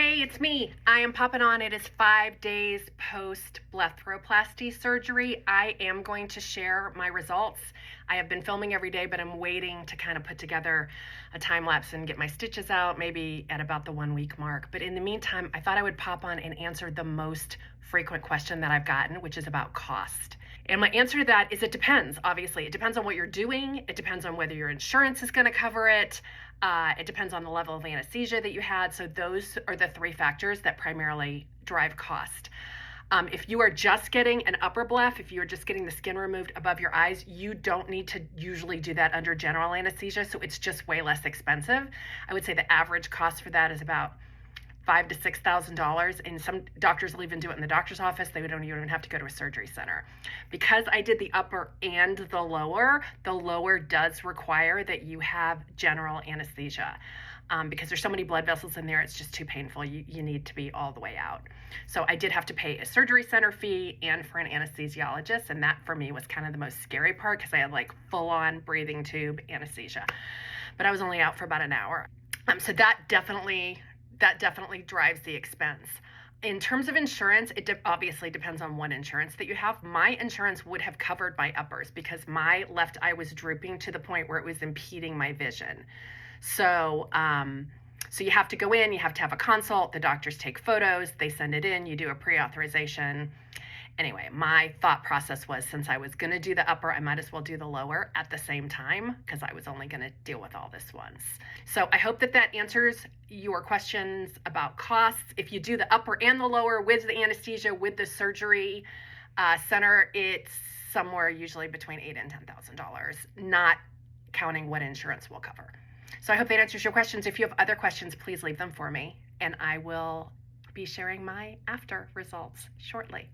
Hey, it's me. I am popping on. It is 5 days post blepharoplasty surgery. I am going to share my results. I have been filming every day, but I'm waiting to kind of put together a time lapse and get my stitches out, maybe at about the 1 week mark. But in the meantime, I thought I would pop on and answer the most frequent question that I've gotten, which is about cost. And my answer to that is it depends, obviously. It depends on what you're doing. It depends on whether your insurance is going to cover it. It depends on the level of anesthesia that you had. So those are the three factors that primarily drive cost. If you are just getting an upper bleph, if you're just getting the skin removed above your eyes, you don't need to usually do that under general anesthesia. So it's just way less expensive. I would say the average cost for that is about $5,000 to $6,000, and some doctors will even do it in the doctor's office. They don't even have to go to a surgery center. Because I did the upper and the lower does require that you have general anesthesia. Because there's so many blood vessels in there, it's just too painful. You need to be all the way out. So I did have to pay a surgery center fee and for an anesthesiologist, and that for me was kind of the most scary part because I had like full-on breathing tube anesthesia. But I was only out for about an hour. So that definitely drives the expense. In terms of insurance, it obviously depends on what insurance that you have. My insurance would have covered my uppers because my left eye was drooping to the point where it was impeding my vision. So you have to go in, you have to have a consult, the doctors take photos, they send it in, you do a pre-authorization. Anyway, my thought process was, since I was going to do the upper, I might as well do the lower at the same time because I was only going to deal with all this once. So I hope that answers your questions about costs. If you do the upper and the lower with the anesthesia, with the surgery center, it's somewhere usually between $8,000 and $10,000, not counting what insurance will cover. So I hope that answers your questions. If you have other questions, please leave them for me, and I will be sharing my after results shortly.